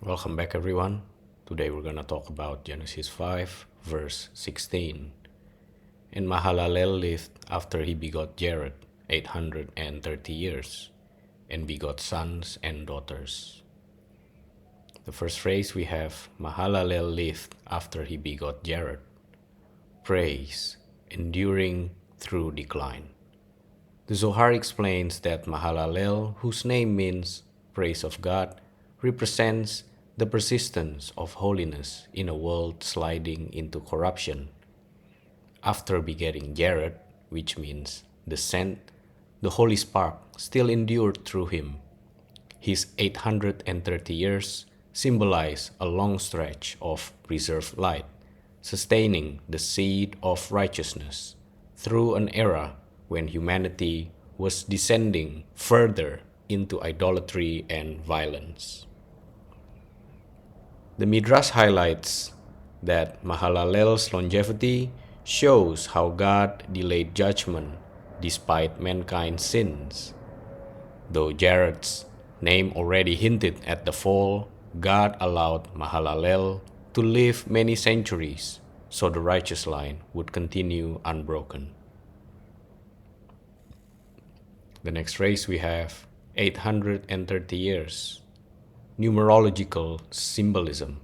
Welcome back, everyone. Today we're going to talk about Genesis 5, verse 16. And Mahalalel lived after he begot Jared 830 years, and begot sons and daughters. The first phrase we have Mahalalel lived after he begot Jared. Praise, enduring through decline. The Zohar explains that Mahalalel, whose name means praise of God, represents the persistence of holiness in a world sliding into corruption. After begetting Jared, which means descent, the holy spark still endured through him. His 830 years symbolize a long stretch of preserved light, sustaining the seed of righteousness through an era when humanity was descending further into idolatry and violence. The Midrash highlights that Mahalalel's longevity shows how God delayed judgment despite mankind's sins. Though Jared's name already hinted at the fall, God allowed Mahalalel to live many centuries so the righteous line would continue unbroken. The next phrase we have 830 years. Numerological symbolism.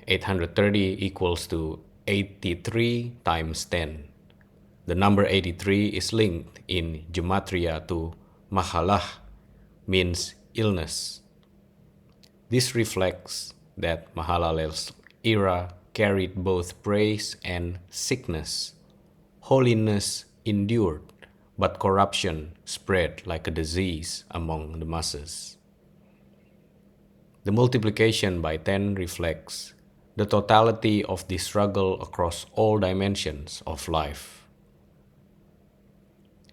830 equals to 83 times 10. The number 83 is linked in Gematria to Mahalah, means illness. This reflects that Mahalalel's era carried both praise and sickness. Holiness endured, but corruption spread like a disease among the masses. The multiplication by 10 reflects the totality of the struggle across all dimensions of life.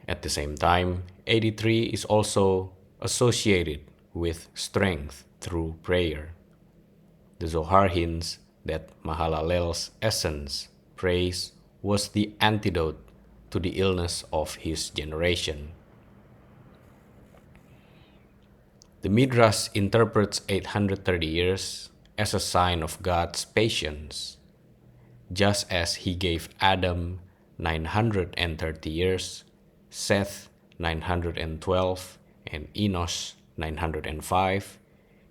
At the same time, 83 is also associated with strength through prayer. The Zohar hints that Mahalalel's essence, praise, was the antidote to the illness of his generation. The Midrash interprets 830 years as a sign of God's patience. Just as he gave Adam 930 years, Seth 912, and Enos 905,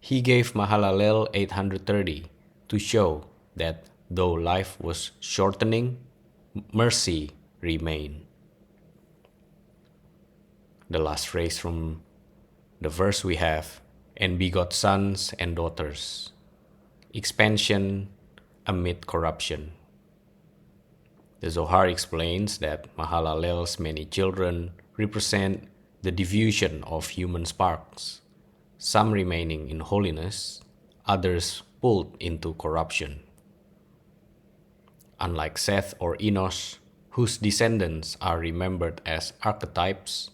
he gave Mahalalel 830 to show that though life was shortening, mercy remained. The last phrase from the verse we have, and begot sons and daughters. Expansion amid corruption. The Zohar explains that Mahalalel's many children represent the diffusion of human sparks, some remaining in holiness, others pulled into corruption. Unlike Seth or Enos, whose descendants are remembered as archetypes,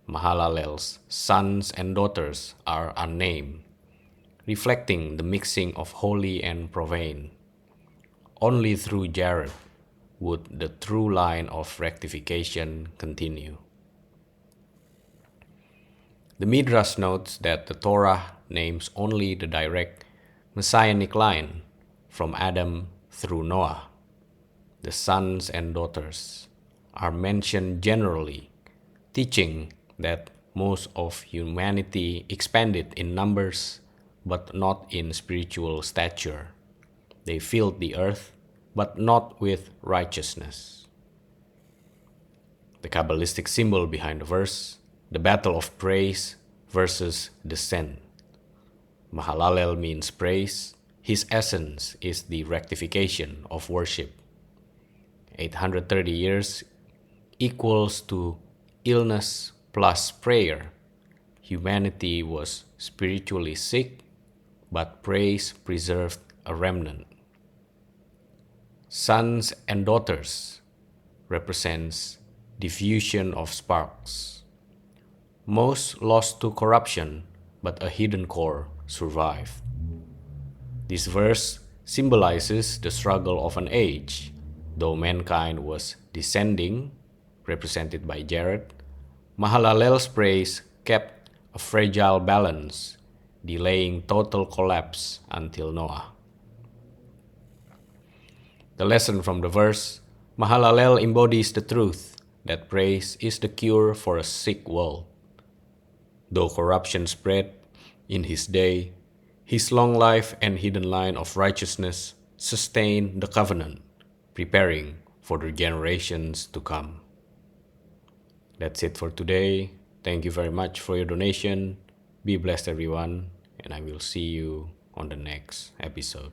Mahalalel's sons and daughters are unnamed, reflecting the mixing of holy and profane. Only through Jared would the true line of rectification continue. The Midrash notes that the Torah names only the direct messianic line from Adam through Noah. The sons and daughters are mentioned generally, teaching that most of humanity expanded in numbers but not in spiritual stature. They filled the earth, but not with righteousness. The Kabbalistic symbol behind the verse, the battle of praise versus descent. Mahalalel means praise. His essence is the rectification of worship. 830 years equals to illness plus prayer. Humanity was spiritually sick, but praise preserved a remnant. Sons and daughters represents diffusion of sparks. Most lost to corruption, but a hidden core survived. This verse symbolizes the struggle of an age. Though mankind was descending, represented by Jared, Mahalalel's praise kept a fragile balance. delaying total collapse until Noah. The lesson from the verse, Mahalalel embodies the truth that praise is the cure for a sick world. Though corruption spread in his day, his long life and hidden line of righteousness sustain the covenant, preparing for the generations to come. That's it for today. Thank you very much for your donation. Be blessed, everyone, and I will see you on the next episode.